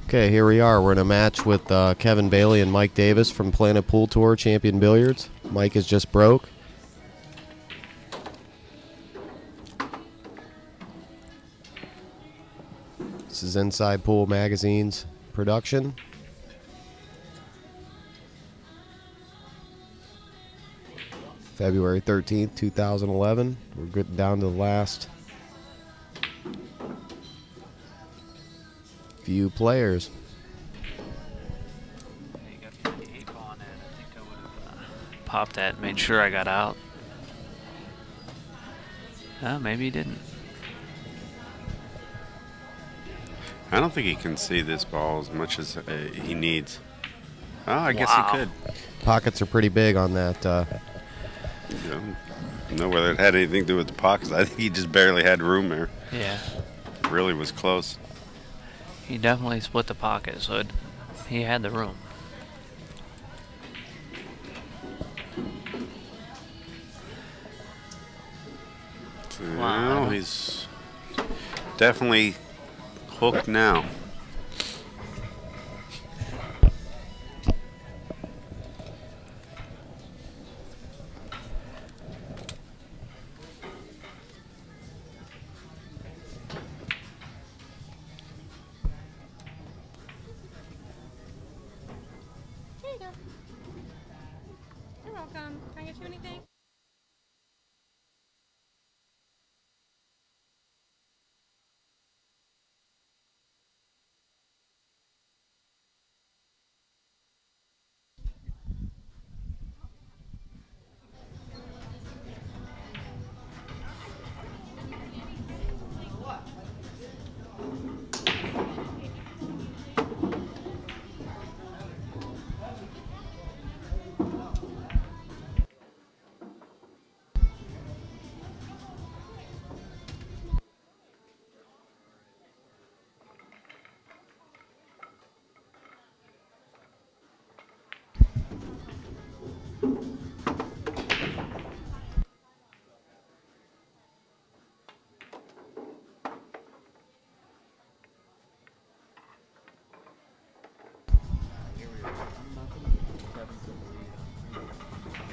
Okay, here we are. We're in a match with Kevin Bailey and Mike Davis from Planet Pool Tour Champion Billiards. Mike is just broke. This is Inside Pool Magazine's production. February 13th, 2011. We're getting down to the last few players. You got the 8 ball on it. I think I would have popped that and made sure I got out. Maybe he didn't. I don't think he can see this ball as much as he needs. Oh, I guess he could. Pockets are pretty big on that. You know whether it had anything to do with the pockets. I think he just barely had room there. Yeah. It really was close. He definitely split the pocket, so he had the room. Well, he's definitely hooked now. Here you go. You're welcome. Can I get you anything?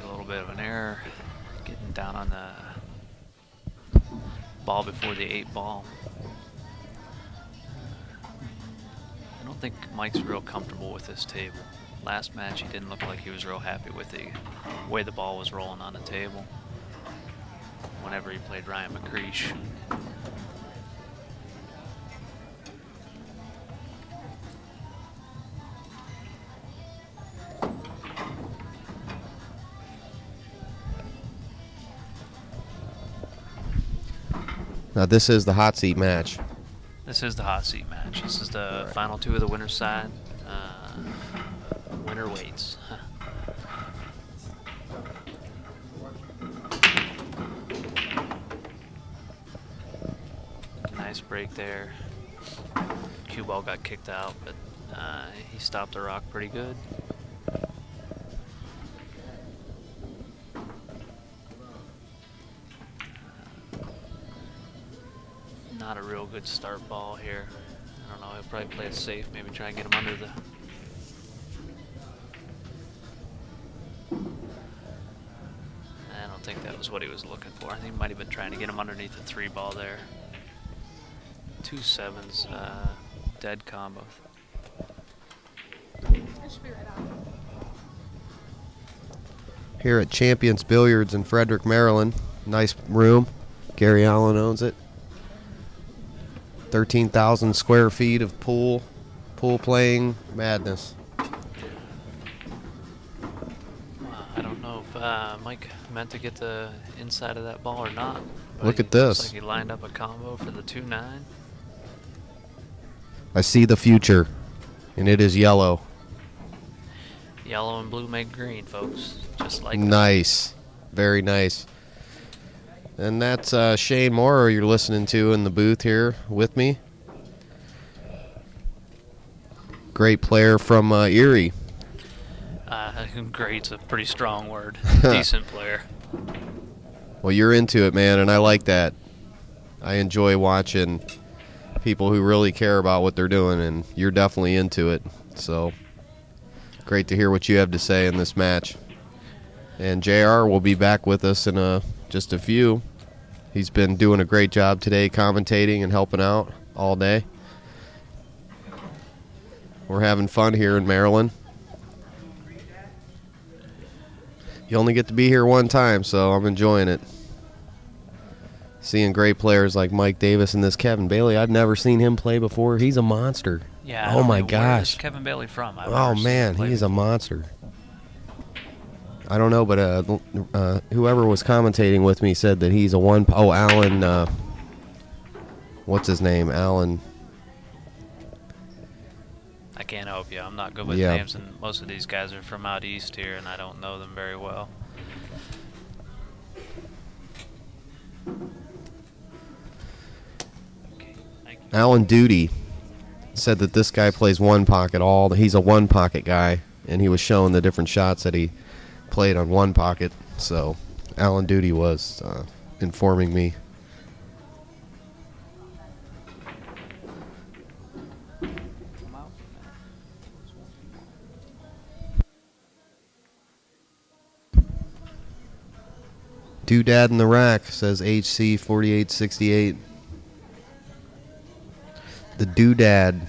A little bit of an error getting down on the ball before the 8 ball. I don't think Mike's real comfortable with this table. Last match he didn't look like he was real happy with the way the ball was rolling on the table whenever he played Ryan McCreesh. Now this is the hot seat match. This is the hot seat match. This is the final 2 of the winner's side. Winner waits. Nice break there. Cue ball got kicked out, but he stopped the rock pretty good. Not a real good start ball here. I don't know, he'll probably play it safe, maybe try and get him under the... I don't think that was what he was looking for. I think he might have been trying to get him underneath the 3 ball there. 2 sevens, dead combo. I should be right out. Here at Champions Billiards in Frederick, Maryland. Nice room. Gary Allen owns it. 13,000 square feet of pool playing madness. I don't know if Mike meant to get the inside of that ball or not. Look at this. Looks like he lined up a combo for the 2-9. I see the future, and it is yellow. Yellow and blue make green, folks. Just like Nice. Very nice. And that's Shane Morrow you're listening to in the booth here with me. Great player from Erie. Great's a pretty strong word. Decent player. Well, you're into it, man, and I like that. I enjoy watching people who really care about what they're doing, and you're definitely into it. So great to hear what you have to say in this match. And JR will be back with us in just a few. He's been doing a great job today commentating and helping out all day. We're having fun here in Maryland. You only get to be here one time, so I'm enjoying it. Seeing great players like Mike Davis and this Kevin Bailey. I've never seen him play before. He's a monster. Yeah. Oh my Where gosh. is Kevin Bailey from? Oh man, he's a monster. I don't know, but whoever was commentating with me said that he's a one. Oh, Alan. What's his name? Alan. I can't help you. I'm not good with Yeah. names, and most of these guys are from out east here, and I don't know them very well. Okay, thank you. Alan Duty said that this guy plays one pocket all. He's a one pocket guy, and he was showing the different shots that he played on one pocket. So Alan Duty was informing me. Doodad in the rack, says HC 4868. The Doodad.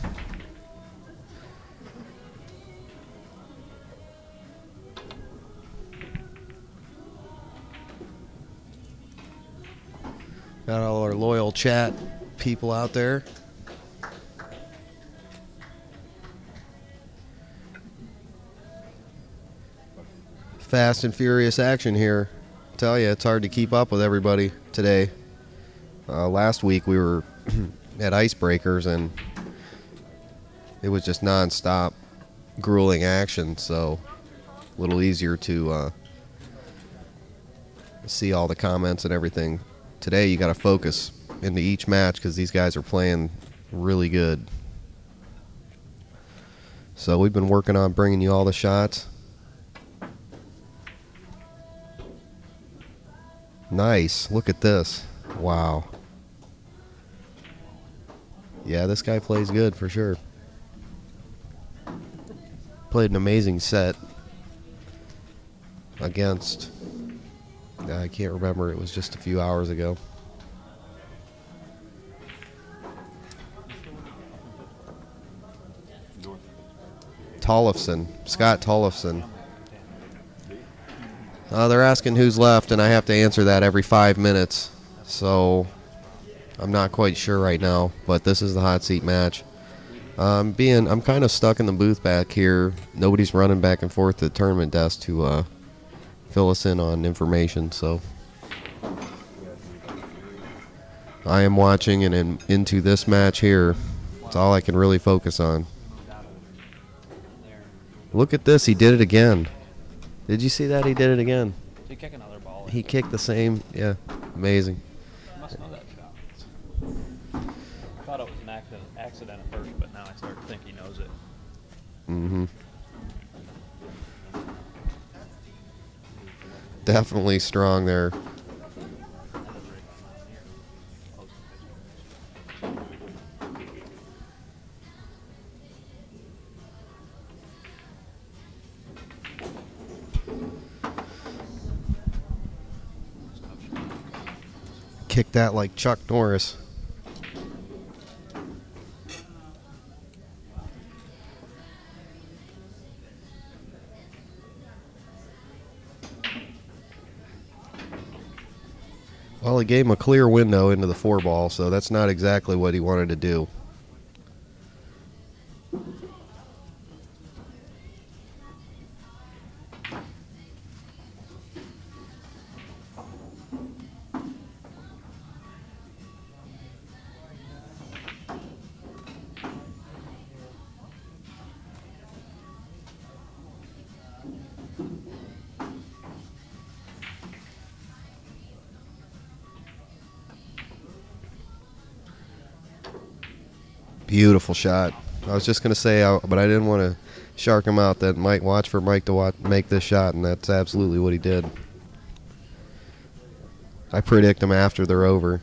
Got all our loyal chat people out there. Fast and furious action here. Tell you, it's hard to keep up with everybody today. Last week we were at Icebreakers and it was just non-stop grueling action, so a little easier to see all the comments and everything. Today you got to focus into each match because these guys are playing really good. So we've been working on bringing you all the shots. Nice. Look at this. Wow. Yeah, this guy plays good for sure. Played an amazing set against, I can't remember, it was just a few hours ago. Tollefson, Scott Tollefson. They're asking who's left, and I have to answer that every 5 minutes. So I'm not quite sure right now, but this is the hot seat match. I'm kind of stuck in the booth back here. Nobody's running back and forth to the tournament desk to fill us in on information. So I am watching and into this match here. It's all I can really focus on. Look at this. He did it again. Did you see that? He did it again. Did he kick another ball? He kicked the same. Yeah, amazing. I must know that shot. I thought it was an accident at first, but now I start to think he knows it. Mm-hmm. Definitely strong there. Kick that like Chuck Norris. Well, he gave him a clear window into the 4-ball, so that's not exactly what he wanted to do. Beautiful shot. I was just going to say, but I didn't want to shark him out, that Mike, watch for Mike to make this shot, and that's absolutely what he did. I predict them after they're over.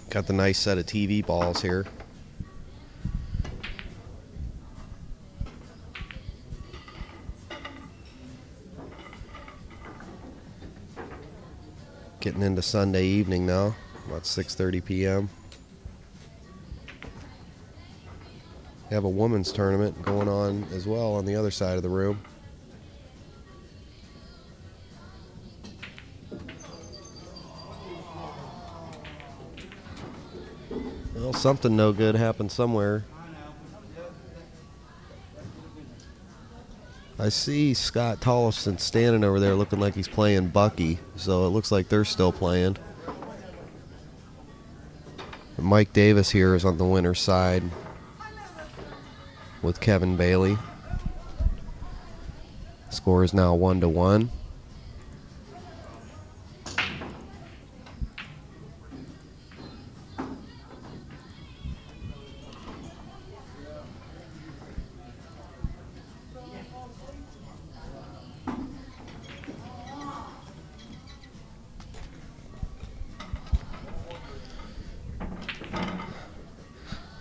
Got the nice set of TV balls here. Getting into Sunday evening now, about 6:30 p.m. They have a women's tournament going on as well on the other side of the room. Well, something no good happened somewhere. I see Scott Tollefson standing over there looking like he's playing Bucky, so it looks like they're still playing. And Mike Davis here is on the winner's side with Kevin Bailey. Score is now 1-1.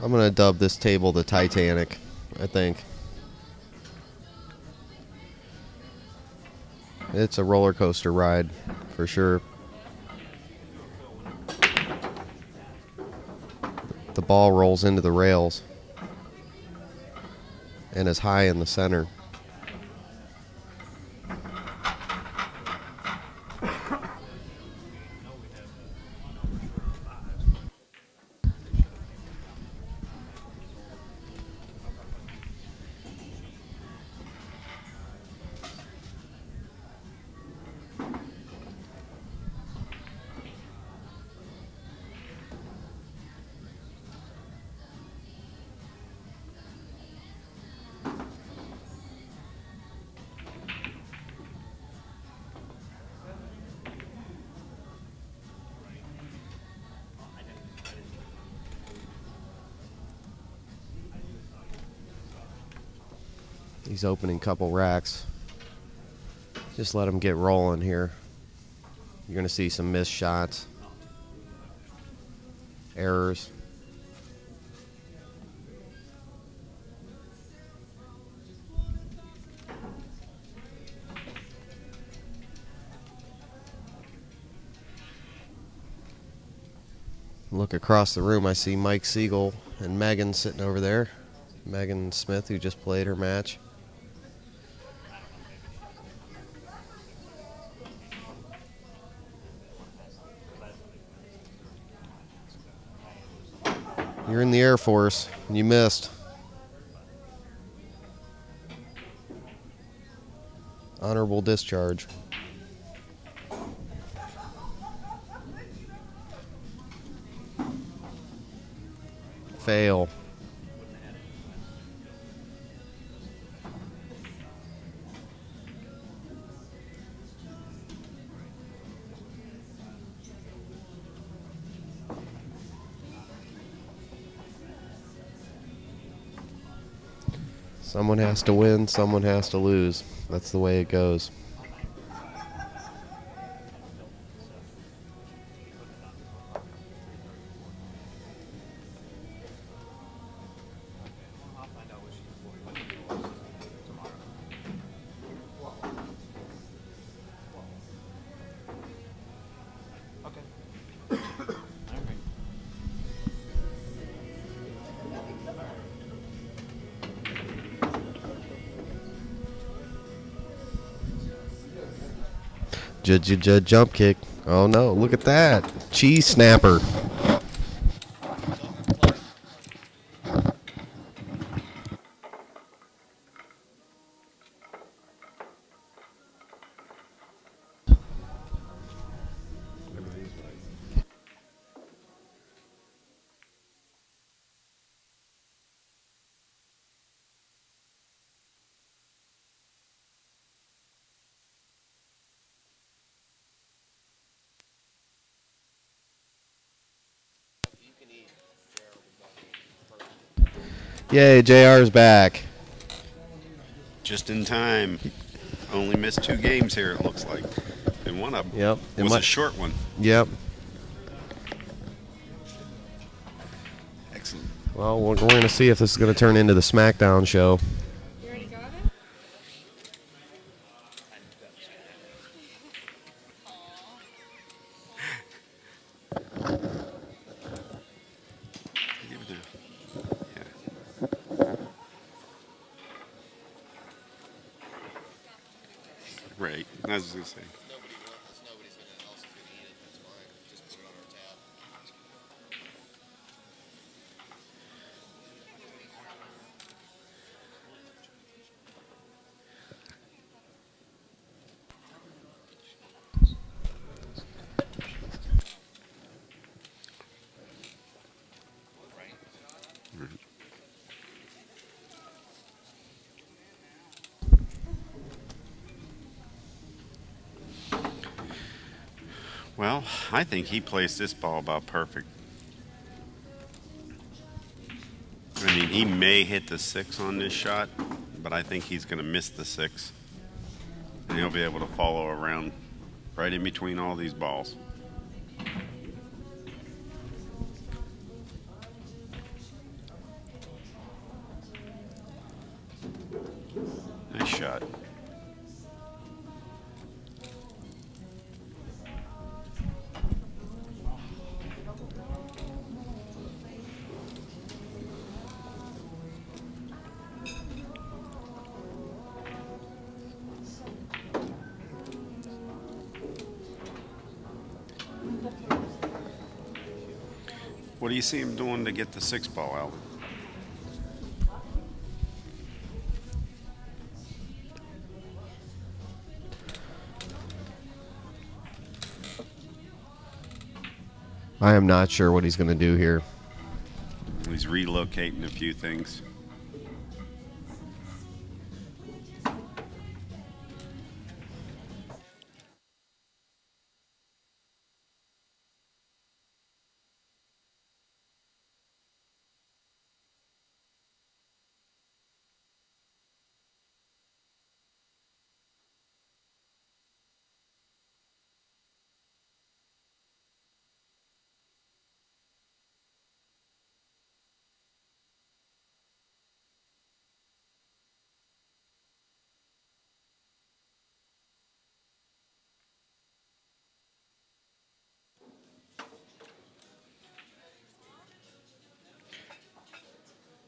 I'm going to dub this table the Titanic, I think. It's a roller coaster ride, for sure. The ball rolls into the rails and is high in the center. These opening couple racks, just let them get rolling here. You're going to see some missed shots, errors. Look across the room, I see Mike Siegel and Megan sitting over there. Megan Smith, who just played her match. You're in the Air Force, and you missed. Honorable discharge. Fail. Someone has to win, someone has to lose. That's the way it goes. Jump kick. Oh no, look at that. Cheese snapper. Yay, JR's back. Just in time. Only missed 2 games here, it looks like. And one of them Yep. was a short one. Yep. Well, we're going to see if this is going to turn into the SmackDown show. You already got it? Give it a- yeah. Right. I was going to say. Well, I think he placed this ball about perfect. I mean, he may hit the 6 on this shot, but I think he's going to miss the 6. And he'll be able to follow around right in between all these balls. Nice shot. What do you see him doing to get the 6 ball out? I am not sure what he's going to do here. He's relocating a few things.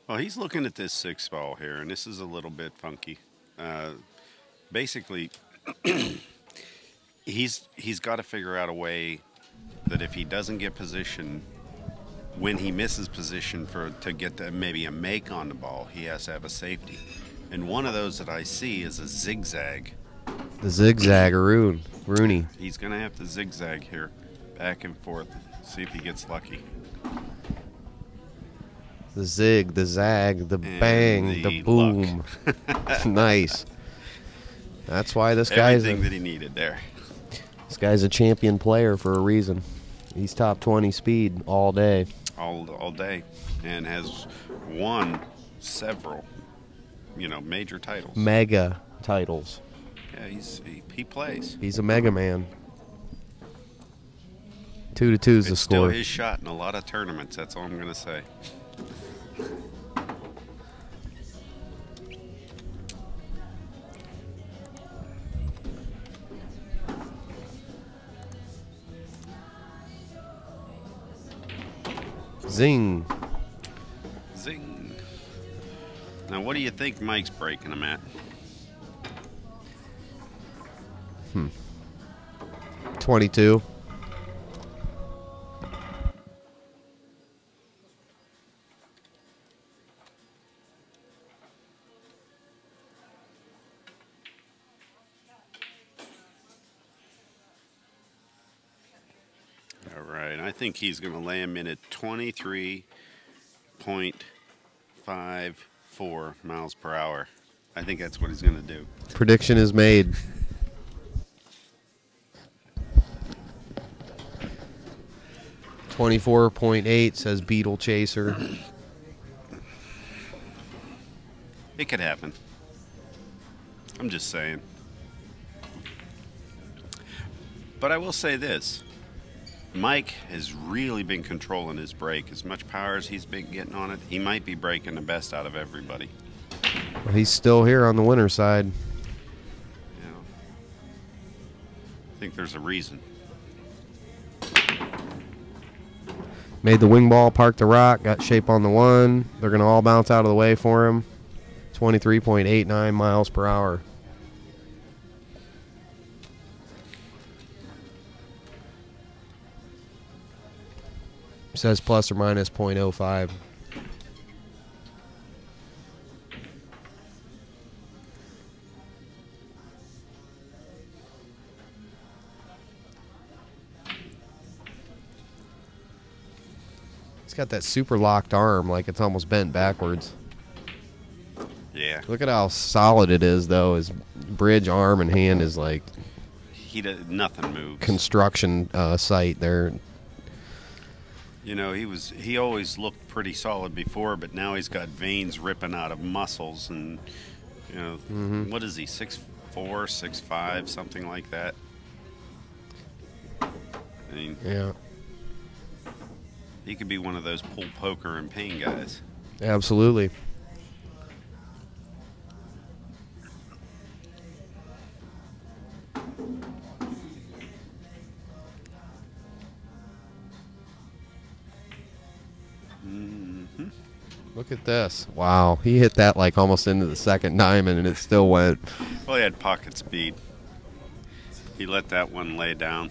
Well, he's looking at this 6 ball here, and this is a little bit funky. Basically, he's got to figure out a way that if he doesn't get position, when he misses position to get maybe a make on the ball, he has to have a safety. And one of those that I see is a zigzag. The zigzag Rooney. He's going to have to zigzag here, back and forth, see if he gets lucky. The zig, the zag, the And bang, the boom. Nice. That's why this guy's everything that he needed there. This guy's a champion player for a reason. He's top 20 speed all day. All day, and has won several, major titles. Mega titles. Yeah, he plays. He's a mega man. 2-2 is the It's still score. his shot in a lot of tournaments. That's all I'm going to say. Zing. Zing. Now, what do you think Mike's breaking him at? 22. All right, I think he's going to lay him in at 23.54 miles per hour. I think that's what he's going to do. Prediction is made. .8 says Beetle Chaser. It could happen. I'm just saying. But I will say this. Mike has really been controlling his break. As much power as he's been getting on it, he might be breaking the best out of everybody. Well, he's still here on the winner's side. You know, I think there's a reason. Made the wing ball, parked the rock, got shape on the one. They're going to all bounce out of the way for him. 23.89 miles per hour. Says plus or minus .05. It's got that super locked arm, like it's almost bent backwards. Yeah. Look at how solid it is, though. His bridge, arm, and hand is like Nothing moves. construction site there. You know, he always looked pretty solid before, but now he's got veins ripping out of muscles, and you know, what is he, 6'4", 6'5", something like that? I mean, Yeah, he could be one of those pull poker and pain guys. absolutely. Look at this. Wow. He hit that like almost into the second diamond, and it still went. Well, he had pocket speed. He let that one lay down.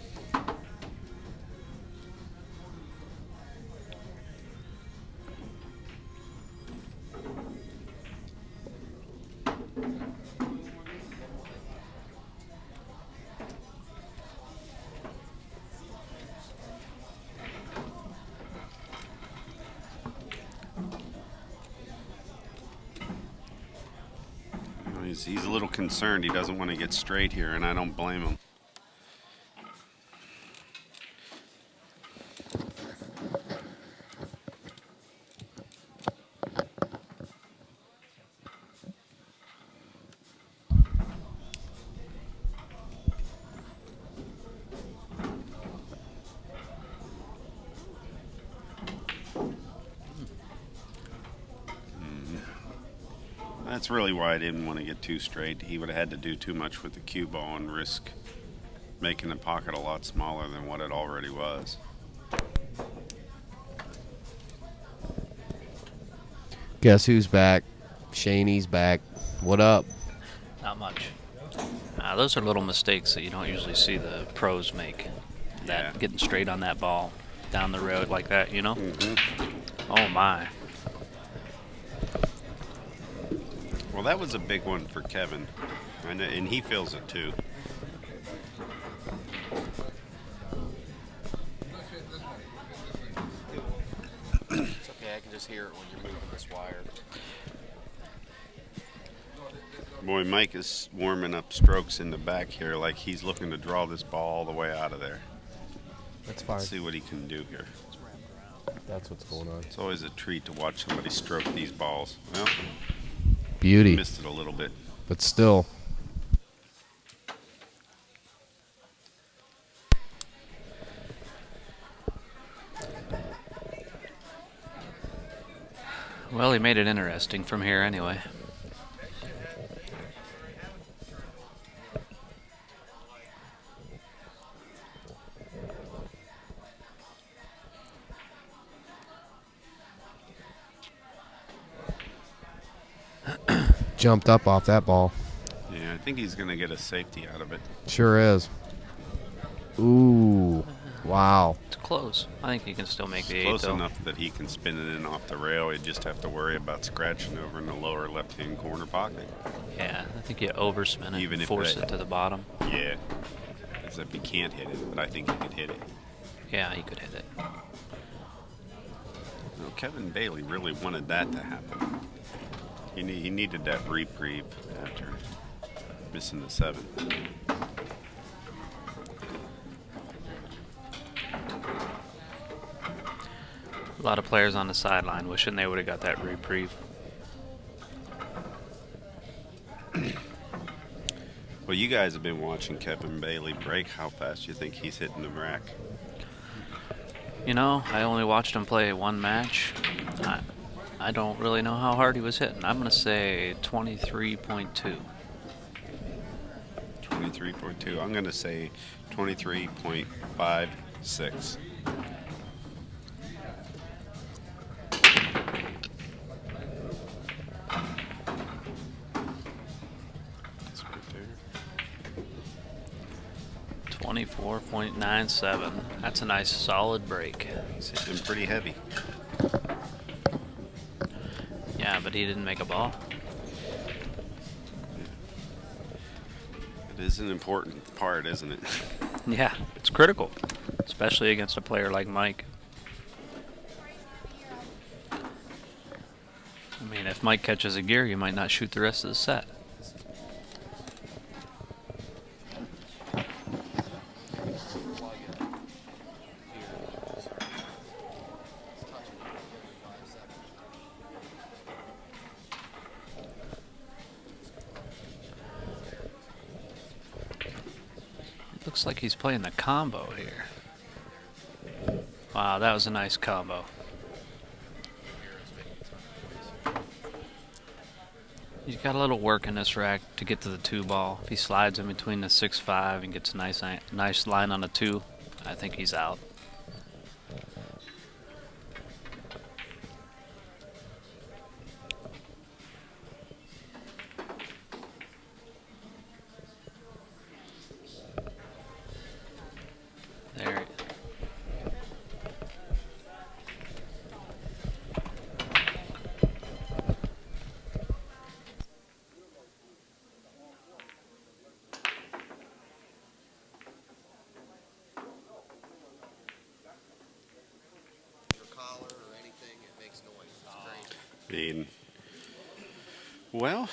He's a little concerned. He doesn't want to get straight here, and I don't blame him. That's really why I didn't want to get too straight. He would have had to do too much with the cue ball and risk making the pocket a lot smaller than what it already was. Guess who's back? Shaney's back. What up? Not much. Those are little mistakes that you don't usually see the pros make. That Yeah. getting straight on that ball down the road like that, you know? Oh my. Well, that was a big one for Kevin, and he feels it too. It's okay. I can just hear it when you're moving this wire. Boy, Mike is warming up strokes in the back here like he's looking to draw this ball all the way out of there. That's fine. Let's see what he can do here. That's what's going on. It's always a treat to watch somebody stroke these balls. Well, Beauty. missed it a little bit. But still. Well, he made it interesting from here anyway. Jumped up off that ball. Yeah, I think he's going to get a safety out of it. Sure is. Ooh. Wow. It's close. I think he can still make the 8 Close though. enough that he can spin it in off the rail. He'd just have to worry about scratching over in the lower left-hand corner pocket. Yeah, I think you overspin it Even and if force that- it to the bottom. Yeah, as if he can't hit it, but I think he could hit it. Yeah, he could hit it. Well, Kevin Bailey really wanted that to happen. He needed that reprieve after missing the 7. A lot of players on the sideline wishing they would have got that reprieve. Well, you guys have been watching Kevin Bailey break. How fast do you think he's hitting the rack? You know, I only watched him play one match. I don't really know how hard he was hitting. I'm going to say 23.2. 23.2. I'm going to say 23.56. That's right there. 24.97. That's a nice solid break. He's hitting pretty heavy. Yeah, but he didn't make a ball. It is an important part, isn't it? Yeah, it's critical, especially against a player like Mike. I mean, if Mike catches a gear, you might not shoot the rest of the set. Looks like he's playing the combo here. Wow, that was a nice combo. He's got a little work in this rack to get to the 2-ball. If he slides in between the 6-5 and gets a nice line on the 2, I think he's out. There. Your collar or anything, it makes noise. It's crazy. I mean, well,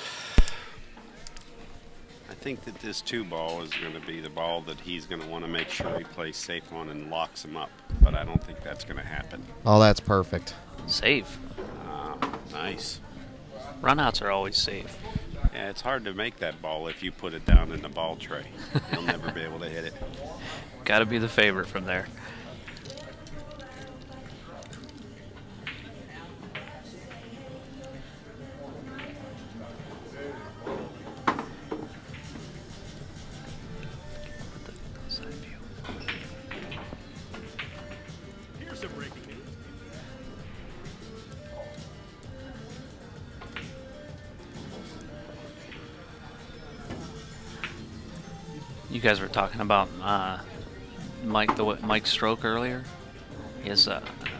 I think that this 2-ball is going to be the ball that he's going to want to make sure he plays safe on and locks him up. But I don't think that's going to happen. Oh, that's perfect. Safe. Nice. Runouts are always safe. Yeah, it's hard to make that ball if you put it down in the ball tray. You'll never be able to hit it. Got to be the favorite from there. Here's some breaking news. You guys were talking about Mike's stroke earlier. He has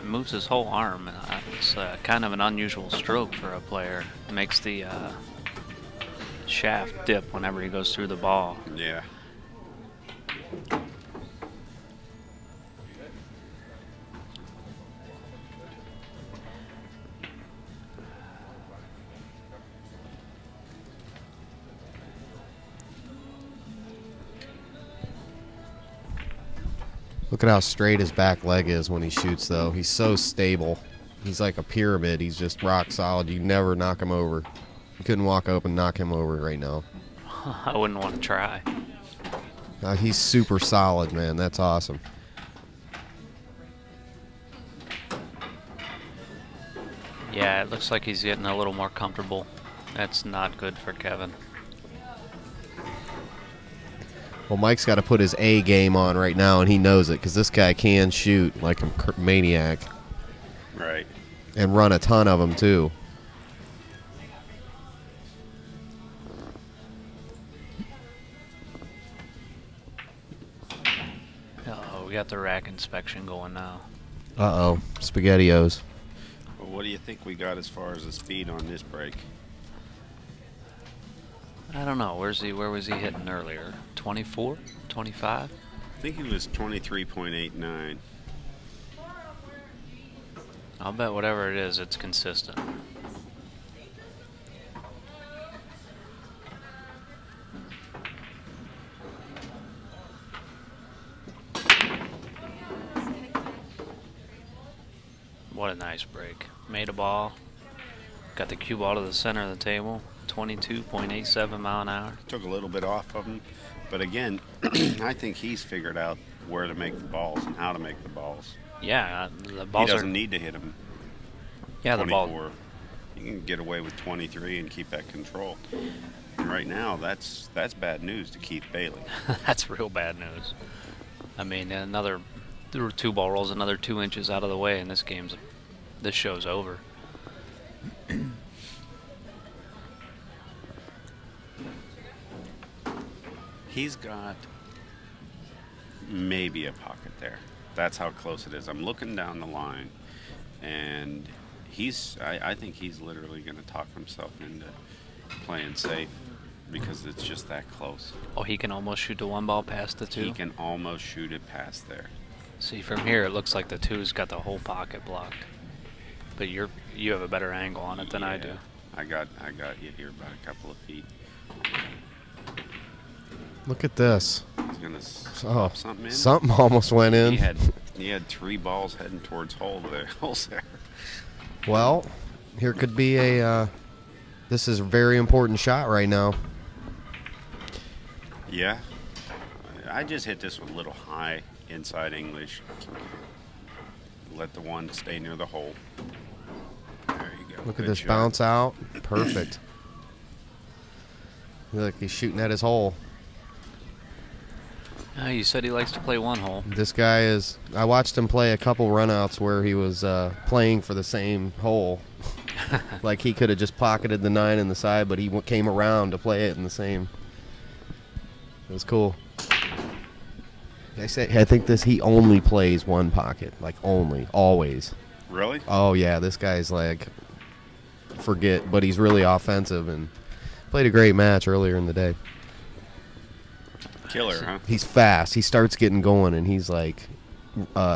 moves his whole arm. It's kind of an unusual stroke for a player. It makes the shaft dip whenever he goes through the ball. Yeah. Look at how straight his back leg is when he shoots, though. He's so stable. He's like a pyramid. He's just rock solid. You never knock him over. You couldn't walk up and knock him over right now. I wouldn't want to try. He's super solid, man. That's awesome. Yeah, it looks like he's getting a little more comfortable. That's not good for Kevin. Well, Mike's got to put his A game on right now, and he knows it because this guy can shoot like a maniac. Right. And run a ton of them, too. Uh-oh, we got the rack inspection going now. Uh-oh. SpaghettiOs. Well, what do you think we got as far as the speed on this break? I don't know. Where was he hitting earlier? 24? 25? I think he was 23.89. I'll bet whatever it is, it's consistent. What a nice break. Made a ball. Got the cue ball to the center of the table. 22.87 mile an hour. Took a little bit off of him. But again, I think he's figured out where to make the balls and how to make the balls. Yeah, the He balls doesn't are. need to hit him Yeah, the 24. ball. You can get away with 23 and keep that control. And right now, that's bad news to Keith Bailey. That's real bad news. I mean, there were 2 ball rolls another 2 inches out of the way, and this show's over. He's got maybe a pocket there. That's how close it is. I'm looking down the line, and I think he's literally going to talk himself into playing safe because it's just that close. Oh, he can almost shoot the 1 ball past the 2. He can almost shoot it past there. See, from here it looks like the 2's got the whole pocket blocked. But you have a better angle on it than I do. I got you here by a couple of feet. Look at this. He's gonna Oh, something in. something almost went in. He had 3 balls heading towards holes there. Well, here could be a. This is a very important shot right now. Yeah, I just hit this one a little high inside English. Let the one stay near the hole. There you go. Look at Good this shot. bounce out. Perfect. Look, he's shooting at his hole. You said he likes to play 1 hole. This guy is. I watched him play a couple runouts where he was playing for the same hole. Like he could have just pocketed the 9 in the side, but he came around to play it in the same. It was cool. I think he only plays 1 pocket, like only, always. Really? Oh yeah, this guy's like, but he's really offensive and played a great match earlier in the day. Killer, huh? He's fast. He starts getting going, and he's like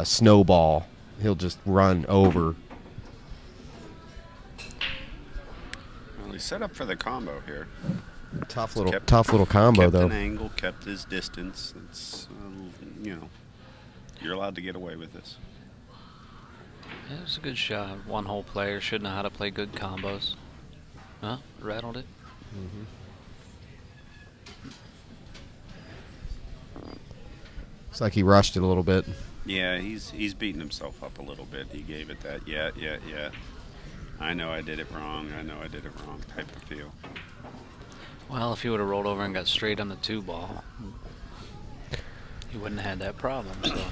snowball. He'll just run over. Well, he's set up for the combo here. Tough little Kept combo though. an angle, kept his distance. It's you're allowed to get away with this. Yeah, it was a good shot. 1 hole player should know how to play good combos. Huh? Rattled it. It's like he rushed it a little bit. Yeah, he's beating himself up a little bit. He gave it that yeah. I know I did it wrong type of feel. Well, if he would have rolled over and got straight on the 2 ball, he wouldn't have had that problem. So.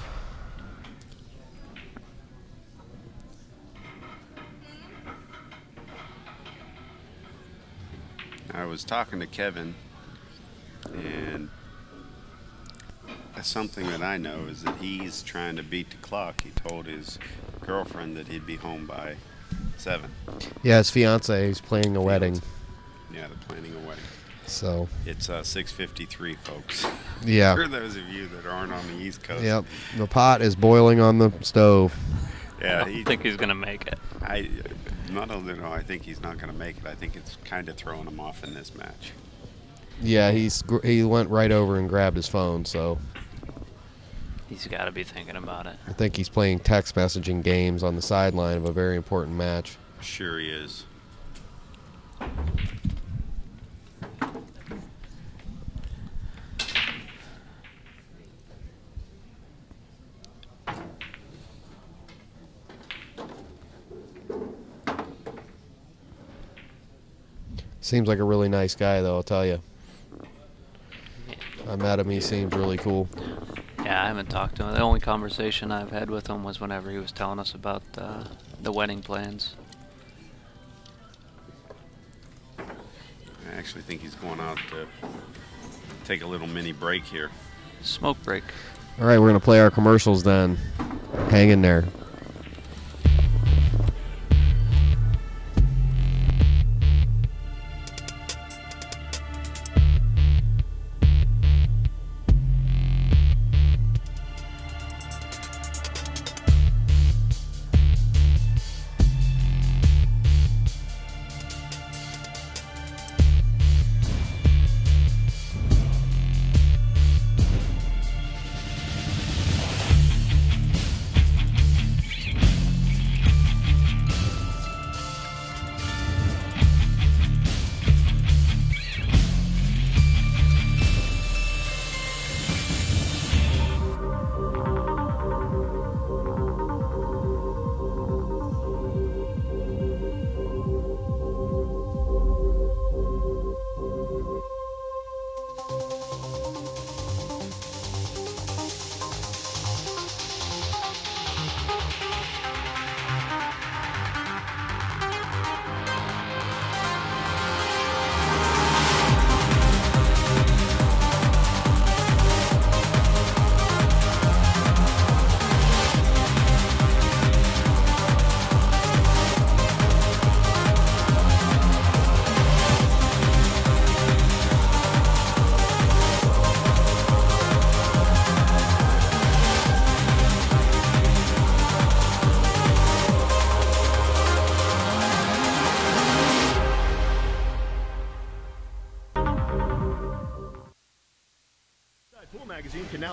I was talking to Kevin, and something that I know is that he's trying to beat the clock. He told his girlfriend that he'd be home by 7. Yeah, his fiance is planning a wedding. Yeah, they're planning a wedding. So It's 6:53, folks. yeah. For those of you that aren't on the East Coast. Yep. The pot is boiling on the stove. Yeah, I don't think he's going to make it. I I think he's not going to make it. I think it's kind of throwing him off in this match. Yeah, he went right over and grabbed his phone, so He's got to be thinking about it. I think he's playing text messaging games on the sideline of a very important match. Sure he is. Seems like a really nice guy, though, I'll tell you. I met him. He seems really cool. Yeah, I haven't talked to him. The only conversation I've had with him was whenever he was telling us about the wedding plans. I actually think he's going out to take a little mini break here. Smoke break. All right, we're going to play our commercials then. Hang in there.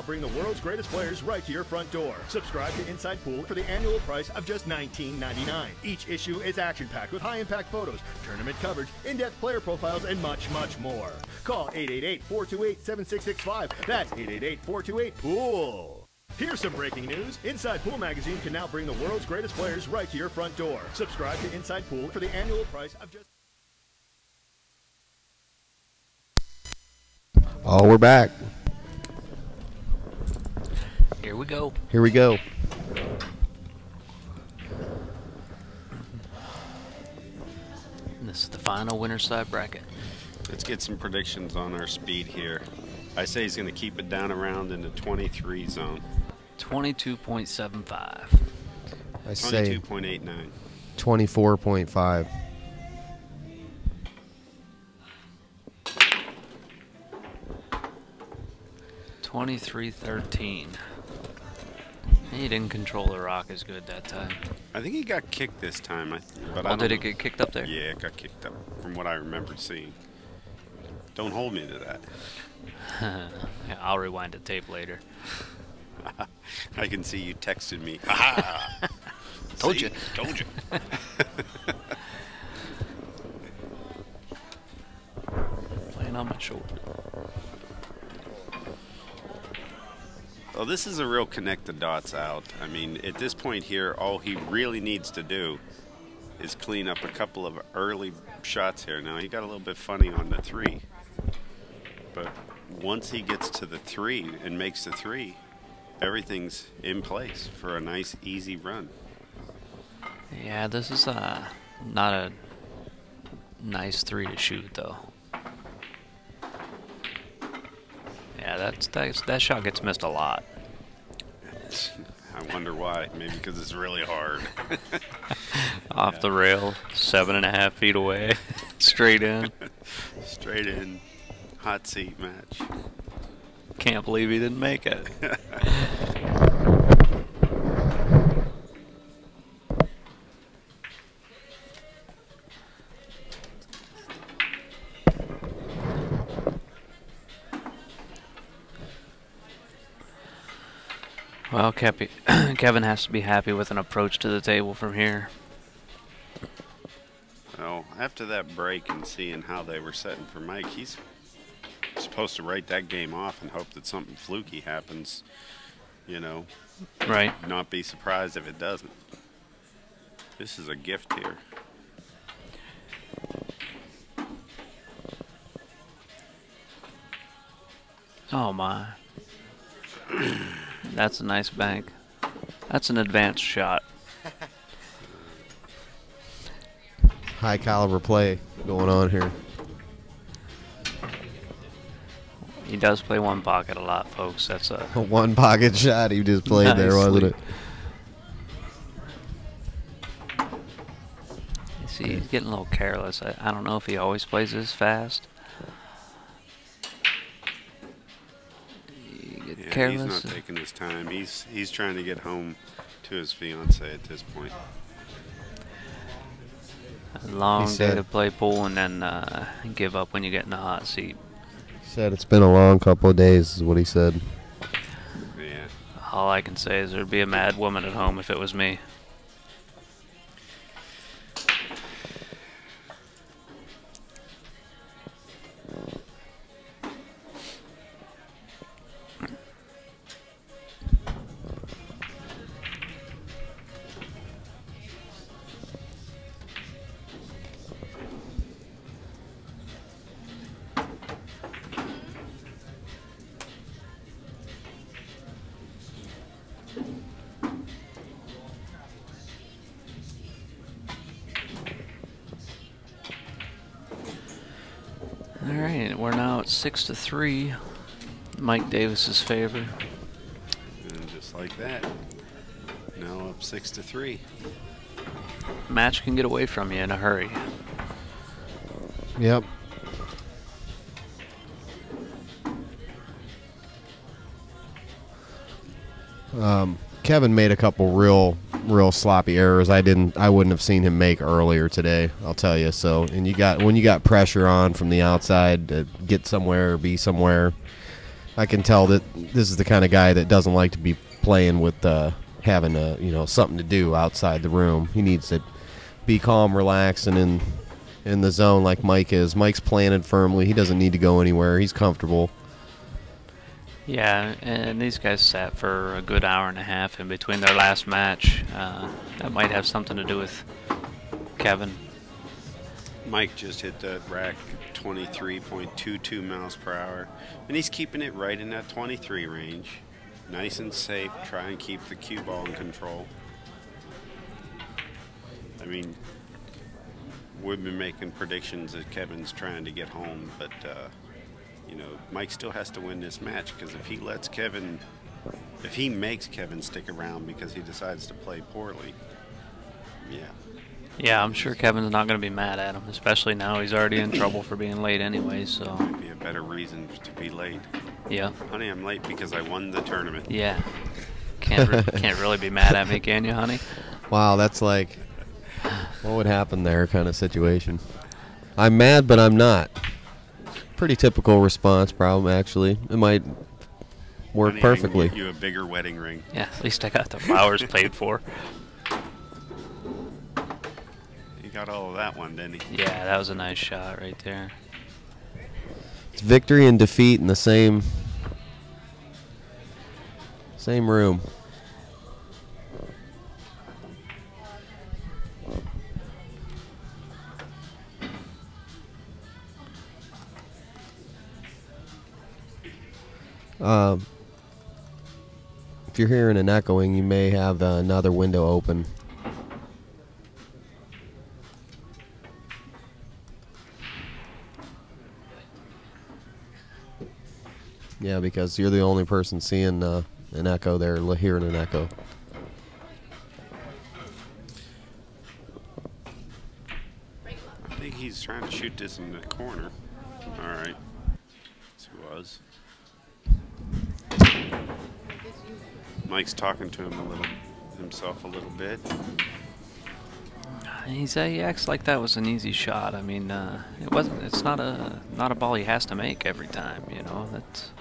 bring the world's greatest players right to your front door. Subscribe to Inside Pool for the annual price of just $19.99. Each issue is action-packed with high-impact photos, tournament coverage, in-depth player profiles, and much, much more. Call 888-428-7665. That's 888-428-POOL. Here's some breaking news. Inside Pool magazine can now bring the world's greatest players right to your front door. Subscribe to Inside Pool for the annual price of just... Oh, we're back. Here we go. Here we go. And this is the final winner side bracket. Let's get some predictions on our speed here. I say he's going to keep it down around in the 23 zone. 22.75. I say 22.89. 24.5. 23-13. He didn't control the rock as good that time. I think he got kicked this time. But I Oh, don't did it know. get kicked up there? Yeah, it got kicked up from what I remember seeing. Don't hold me to that. Yeah, I'll rewind the tape later. I can see you texted me. Ha! Told See? you. Told you. Playing on my shoulder. Well, this is a real connect the dots out. I mean, at this point here, all he really needs to do is clean up a couple of early shots here. Now, he got a little bit funny on the 3. But once he gets to the 3 and makes the 3, everything's in place for a nice, easy run. Yeah, this is not a nice 3 to shoot, though. Yeah, that shot gets missed a lot. I wonder why. Maybe because it's really hard. Off the rail, 7.5 feet away, straight in. Straight in. Hot seat match. Can't believe he didn't make it. Well, Kevin has to be happy with an approach to the table from here. Well, after that break and seeing how they were setting for Mike, he's supposed to write that game off and hope that something fluky happens, you know. Right. Not be surprised if it doesn't. This is a gift here. Oh my. That's a nice bank. That's an advanced shot. High caliber play going on here. He does play one pocket a lot, folks. That's a A one pocket shot he just played there, wasn't Nicely. it? You see, he's getting a little careless. I don't know if he always plays this fast. You get Yeah, careless. he's not taking his time. He's trying to get home to his fiance at this point. A long He day said- to play pool and then give up when you get in the hot seat. Said it's been a long couple of days, is what he said. Yeah. All I can say is there'd be a mad woman at home if it was me. All right, we're now at 6-3, Mike Davis's favor. And just like that, now up 6-3. Match can get away from you in a hurry. Yep. Kevin made a couple real sloppy errors. I wouldn't have seen him make earlier today, I'll tell you. So, and when you got pressure on from the outside to get somewhere or be somewhere, I can tell that this is the kind of guy that doesn't like to be playing with having something to do outside the room. He needs to be calm, relaxed, and in the zone like Mike is. Mike's planted firmly. He doesn't need to go anywhere. He's comfortable. Yeah, and these guys sat for a good hour and a half in between their last match. That might have something to do with Kevin. Mike just hit the rack 23.22 miles per hour, and he's keeping it right in that 23 range. Nice and safe, try and keep the cue ball in control. I mean, we've been making predictions that Kevin's trying to get home, but Mike still has to win this match, because if he makes Kevin stick around because he decides to play poorly, Yeah, I'm sure Kevin's not going to be mad at him, especially now he's already in trouble for being late anyway, so. Might be a better reason to be late. Yeah. Honey, I'm late because I won the tournament. Yeah. Can't really be mad at me, can you, honey? Wow, that's like, what would happen there kind of situation. I'm mad, but I'm not. Pretty typical response problem, actually. It might work Honey, perfectly. I can get you a bigger wedding ring. Yeah, at least I got the flowers paid for. He got all of that one, didn't he? Yeah, that was a nice shot right there. It's victory and defeat in the same room. If you're hearing an echoing, you may have another window open. Yeah, because you're the only person seeing an echo there, hearing an echo. I think he's trying to shoot this in the corner. All right. Yes, he was. Mike's talking to himself a little bit. He acts like that was an easy shot. I mean, it wasn't. It's not a ball he has to make every time. That's.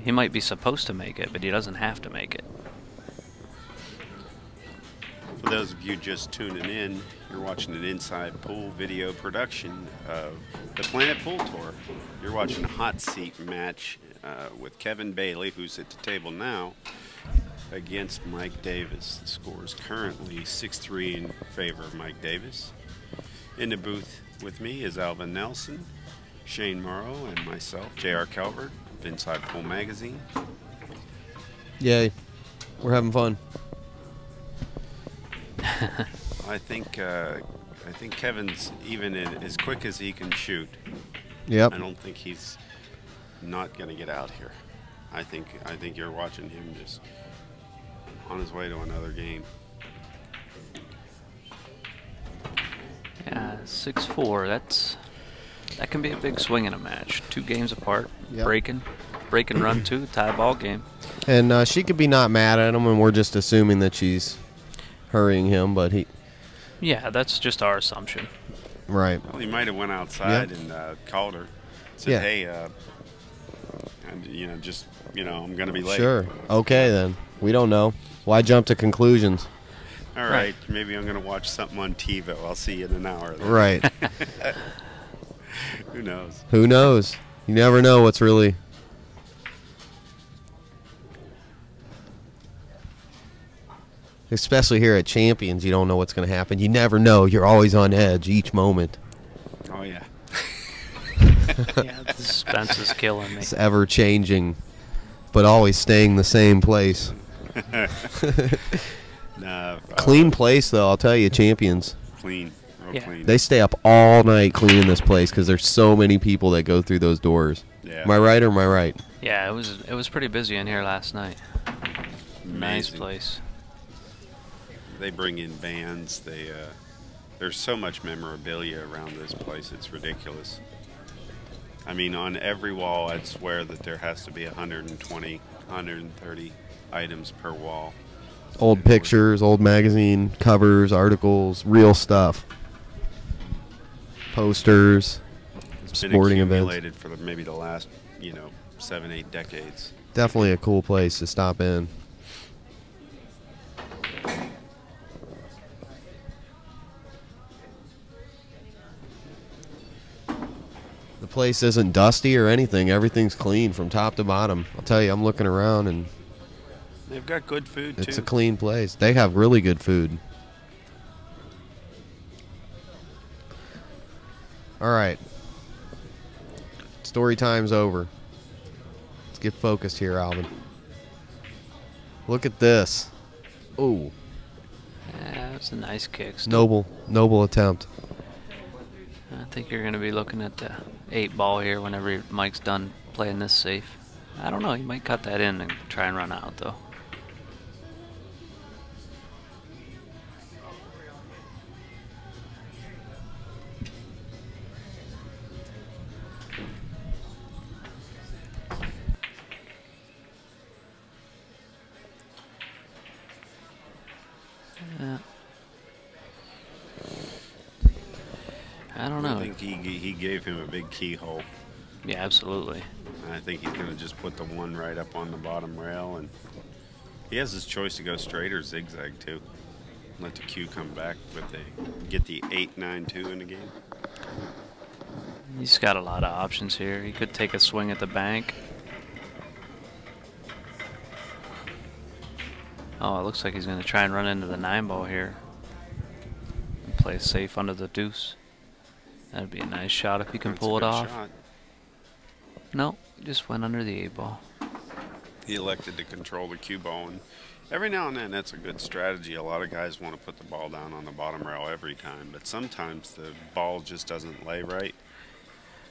He might be supposed to make it, but he doesn't have to make it. For those of you just tuning in, you're watching an inside pool video production of the Planet Pool Tour. You're watching a hot seat match with Kevin Bailey, who's at the table now, against Mike Davis. The score is currently 6-3 in favor of Mike Davis. In the booth with me is Alvin Nelson, Shane Morrow, and myself, J.R. Calvert, of Inside Pool Magazine. Yay. We're having fun. I think Kevin's even as quick as he can shoot. Yep. I don't think he's not going to get out here. I think you're watching him just on his way to another game. Yeah, 6-4. That can be a big swing in a match. 2 games apart, Yep. break and run 2, tie ball game. And she could be not mad at him, and we're just assuming that she's hurrying him, but he... Yeah, that's just our assumption. Right. Well, he might have went outside and called her, said, "Hey, I'm going to be late." Sure. Okay, then. We don't know. Why jump to conclusions? All right, maybe I'm going to watch something on TiVo. I'll see you in an hour. Then. Right. Who knows? Who knows? You never know what's really... Especially here at Champions, you don't know what's going to happen. You never know. You're always on edge each moment. Oh, yeah. Yeah, the suspense is killing me. It's ever-changing, but always staying the same place. Clean place, though, I'll tell you, Champions. Clean. Real clean. They stay up all night cleaning this place because there's so many people that go through those doors. Yeah. Am I right or am I right? Yeah, it was pretty busy in here last night. Nice Amazing. place. They bring in bands. There's so much memorabilia around this place. It's ridiculous. I mean, on every wall, I'd swear that there has to be 120, 130 items per wall. Old pictures, old magazine covers, articles, real stuff. Posters, It's been sporting events. accumulated for maybe the last you know, 7, 8 decades. Definitely a cool place to stop in. The place isn't dusty or anything. Everything's clean from top to bottom. I'll tell you, I'm looking around and They've got good food, too. it's a clean place. They have really good food. All right. Story time's over. Let's get focused here, Alvin. Look at this. Ooh, Yeah, that's a nice kick. Still. noble attempt. I think you're going to be looking at the 8-ball here whenever Mike's done playing this safe. I don't know. He might cut that in and try and run out, though. Yeah. I don't know. I think he gave him a big keyhole. Yeah, absolutely. I think he's going to just put the one right up on the bottom rail, and he has his choice to go straight or zigzag too. Let the cue come back, but they get the 8-9-2 in the game. He's got a lot of options here. He could take a swing at the bank. Oh, it looks like he's going to try and run into the 9-ball here and play safe under the deuce. That'd be a nice shot if he can That's pull a it good off. shot. No, he just went under the 8-ball. He elected to control the cue ball, and every now and then that's a good strategy. A lot of guys want to put the ball down on the bottom rail every time, but sometimes the ball just doesn't lay right.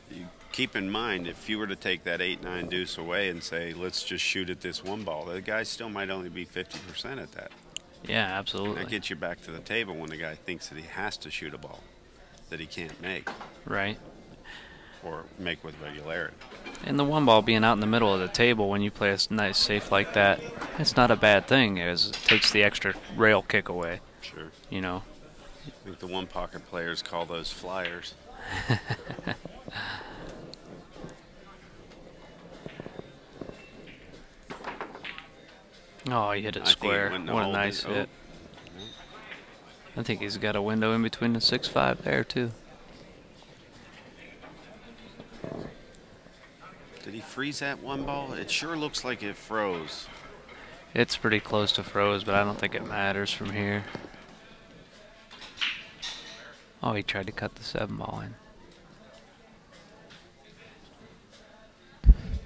You keep in mind, if you were to take that 8-9 deuce away and say, let's just shoot at this one ball, the guy still might only be 50% at that. Yeah, absolutely. That gets you back to the table when the guy thinks that he has to shoot a ball that he can't make Right. or make with regularity. And the 1-ball being out in the middle of the table when you play a nice safe like that, it's not a bad thing, as it takes the extra rail kick away, Sure. you know. I think the one pocket players call those flyers. Oh, he hit it I think it square. went to What a hold nice it. Oh. hit. I think he's got a window in between the 6-5 there, too. Did he freeze that one ball? It sure looks like it froze. It's pretty close to froze, but I don't think it matters from here. Oh, he tried to cut the 7-ball in.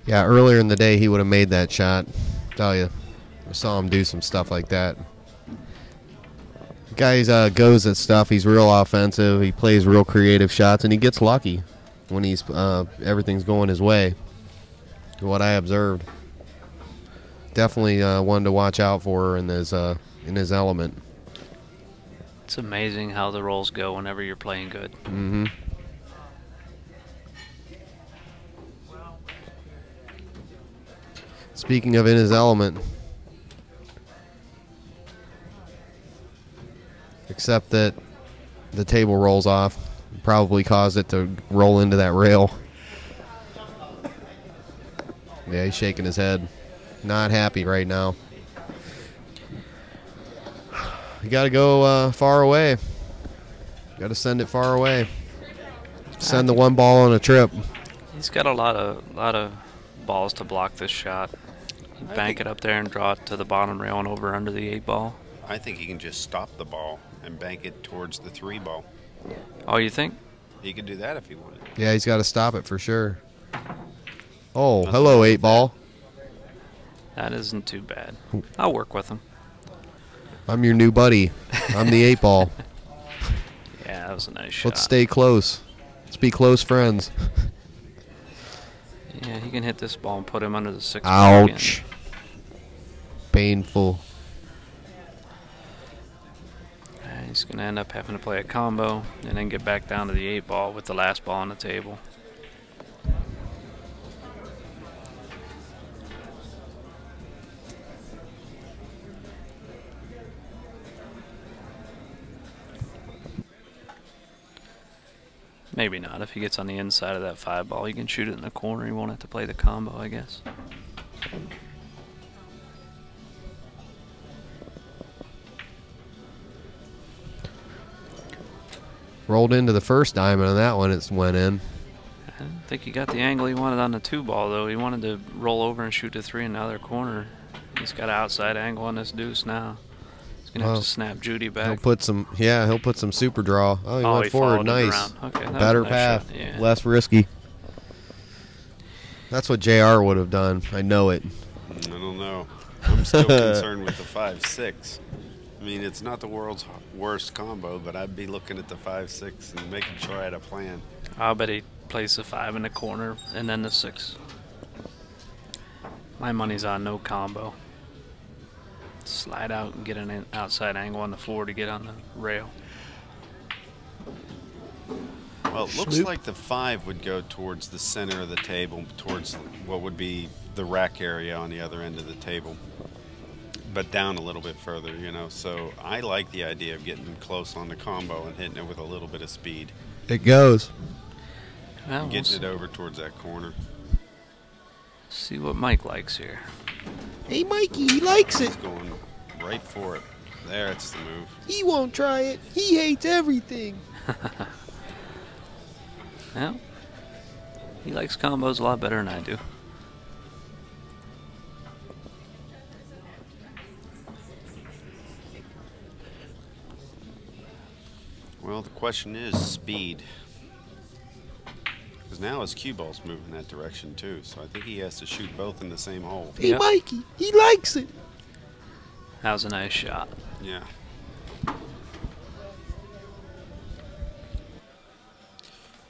Yeah, earlier in the day he would have made that shot. Tell you, I saw him do some stuff like that. The guy goes at stuff. He's real offensive. He plays real creative shots, and he gets lucky when he's everything's going his way. What I observed, definitely one to watch out for in his element. It's amazing how the rolls go whenever you're playing good. Mm-hmm. Speaking of in his element, except that the table rolls off, probably caused it to roll into that rail. Yeah, he's shaking his head. Not happy right now. You got to go far away. Got to send it far away. Send the 1-ball on a trip. He's got a lot of balls to block this shot. He'd bank it up there and draw it to the bottom rail and over under the 8-ball. I think he can just stop the ball and bank it towards the 3-ball. Oh, you think? He could do that if he wanted. Yeah, he's got to stop it for sure. Oh, hello, 8-ball. That isn't too bad. I'll work with him. I'm your new buddy. I'm the 8-ball. Yeah, that was a nice shot. Let's stay close. Let's be close friends. Yeah, he can hit this ball and put him under the 6-ball Ouch. again. Painful. He's going to end up having to play a combo and then get back down to the 8-ball with the last ball on the table. Maybe not. If he gets on the inside of that 5 ball, he can shoot it in the corner. He won't have to play the combo, I guess. Rolled into the first diamond on that one. It went in. I don't think he got the angle he wanted on the 2 ball, though. He wanted to roll over and shoot the 3 in the other corner. He's got an outside angle on this deuce now. He's going to have to snap Judy back. He'll put some, he'll put some super draw. Oh, he went he forward. followed it Nice. around. Okay, that Better was a nice path. shot, yeah. Less risky. That's what JR would have done. I know it. I don't know. I'm still concerned with the 5-6. I mean, it's not the world's worst combo, but I'd be looking at the 5-6 and making sure I had a plan. I'll bet he plays the 5 in the corner and then the 6. My money's on no combo. Slide out and get an outside angle on the floor to get on the rail. Well, it looks like the 5 would go towards the center of the table, towards what would be the rack area on the other end of the table, but down a little bit further, you know. So I like the idea of getting close on the combo and hitting it with a little bit of speed. It goes. Well, Getting it over towards that corner. see what Mike likes here. Hey, Mikey, he likes it. He's going right for it. There, it's the move. He won't try it. He hates everything. Well, he likes combos a lot better than I do. Well, the question is speed. Because now his cue ball's moving that direction too, so I think he has to shoot both in the same hole. Hey, Yep. Mikey, he likes it. That was a nice shot. Yeah.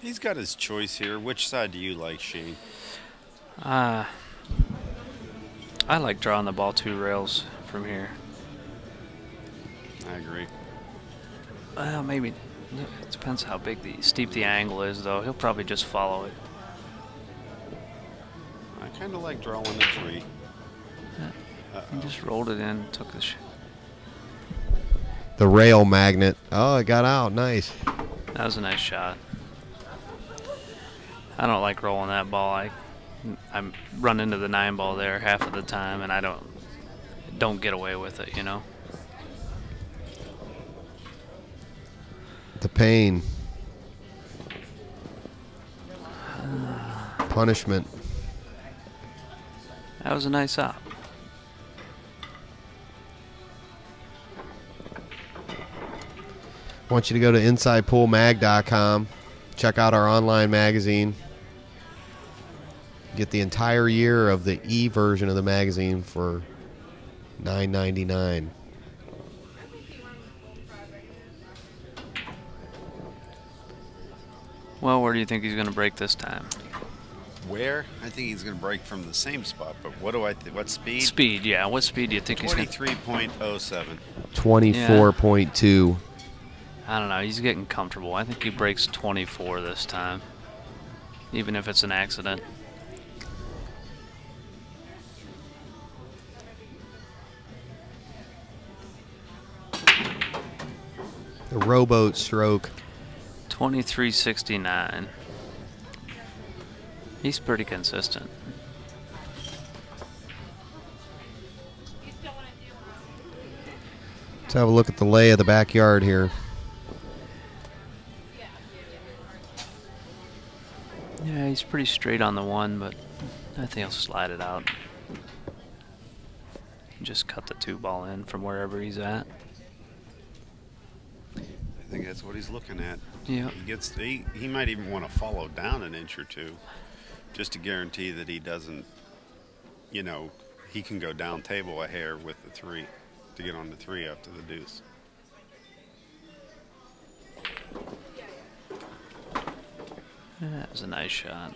He's got his choice here. Which side do you like, Shane? I like drawing the ball 2 rails from here. I agree. Well, maybe. It depends how steep the angle is, though. He'll probably just follow it. I kind of like drawing the 3. He just rolled it in, took the The rail magnet. Oh, it got out. Nice. That was a nice shot. I don't like rolling that ball. I run into the 9 ball there half of the time, and I don't get away with it, you know. The pain. Punishment. That was a nice op. I want you to go to InsidePoolMag.com. Check out our online magazine. Get the entire year of the E version of the magazine for $9.99. Well, where do you think he's going to break this time? Where? I think he's going to break from the same spot, but what do I think? What speed? Speed, yeah. What speed do you think he's going to... 23.07. 24.2. I don't know. He's getting comfortable. I think he breaks 24 this time, even if it's an accident. The rowboat stroke. 23.69. He's pretty consistent. Let's have a look at the lay of the backyard here. Yeah, he's pretty straight on the 1, but I think he'll slide it out. Just cut the 2 ball in from wherever he's at. I think that's what he's looking at. Yeah. He might even want to follow down an inch or 2 just to guarantee that he doesn't, you know, he can go down table a hair with the 3 to get on the 3 after the deuce. That was a nice shot.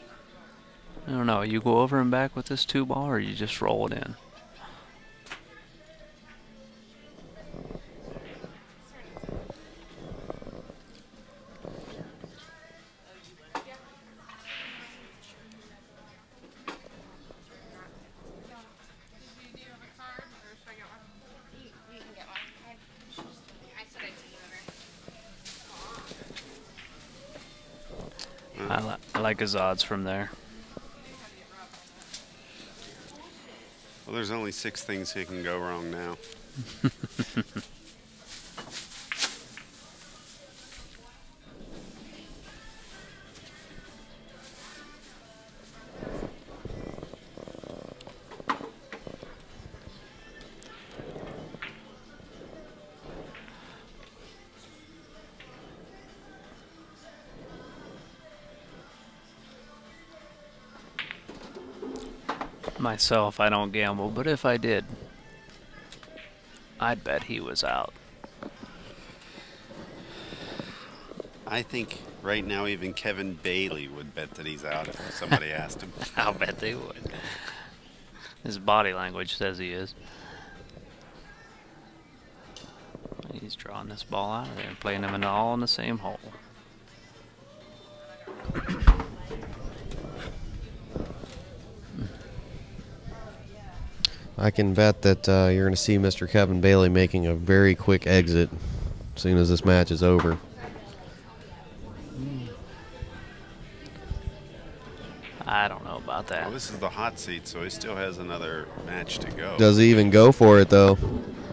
I don't know, you go over and back with this 2 ball or you just roll it in? I like his odds from there. Well, there's only 6 things that can go wrong now. Myself, I don't gamble, but if I did, I'd bet he was out. I think right now even Kevin Bailey would bet that he's out if somebody asked him. I'll bet they would. His body language says he is. He's drawing this ball out of there and playing them all in the same hole. I can bet that you're going to see Mr. Kevin Bailey making a very quick exit as soon as this match is over. I don't know about that. Well, this is the hot seat, so he still has another match to go. Does he even go for it, though?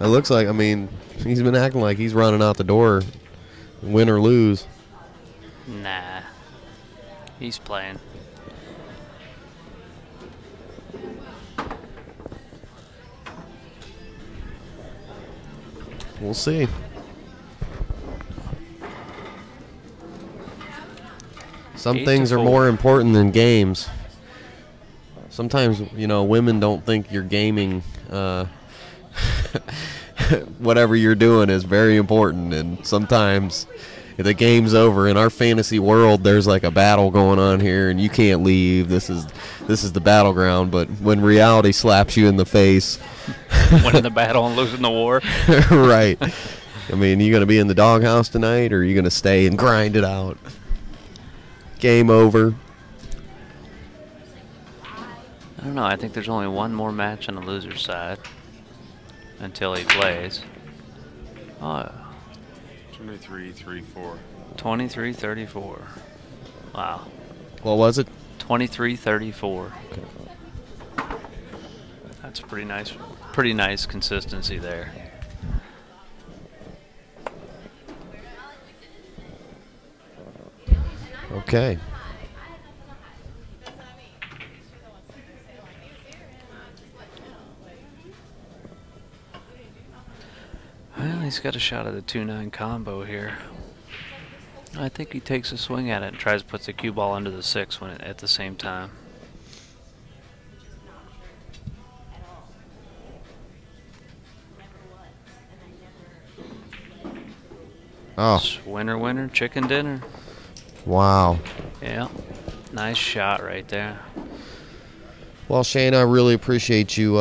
It looks like, I mean, he's been acting like he's running out the door, win or lose. Nah. He's playing. We'll see. Some 8 things to are 4. more important than games. Sometimes, you know, women don't think you're gaming. Whatever you're doing is very important, and sometimes if the game's over in our fantasy world, there's like a battle going on here, and you can't leave. This is the battleground. But when reality slaps you in the face, Winning the battle and losing the war. right? I mean, you gonna be in the doghouse tonight, or are you gonna stay and grind it out? Game over. I don't know. I think there's only one more match on the loser's side until he plays. Oh, 23-3-4. 23-34. Wow. What was it? 23-34. That's pretty nice. Pretty nice consistency there. Okay. Well, he's got a shot at a 2-9 combo here. I think he takes a swing at it and tries to put the cue ball under the 6 when at the same time. Oh, Winner, winner, chicken dinner. wow. Yeah, nice shot right there. Well, Shane, I really appreciate you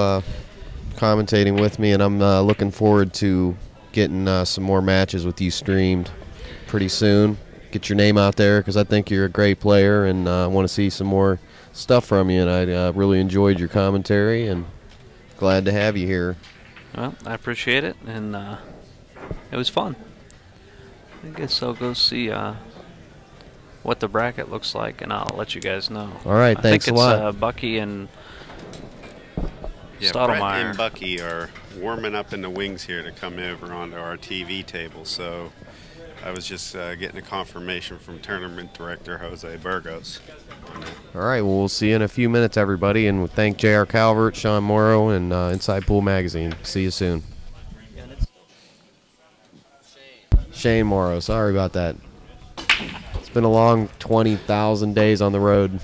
commentating with me, and I'm looking forward to getting some more matches with you streamed pretty soon. Get your name out there, because I think you're a great player, and I want to see some more stuff from you, and I really enjoyed your commentary, and glad to have you here. Well, I appreciate it, and it was fun. I guess I'll go see what the bracket looks like, and I'll let you guys know. All right, thanks I think a lot. it's Bucky and Yeah, Brett Stottlemyre. and Bucky are warming up in the wings here to come over onto our TV table. So I was just getting a confirmation from tournament director Jose Burgos. All right, well, we'll see you in a few minutes, everybody, and we'll thank J.R. Calvert, Sean Morrow, and Inside Pool Magazine. See you soon. Shane Morrow, sorry about that. It's been a long 20,000 days on the road.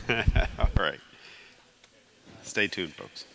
All right. Stay tuned, folks.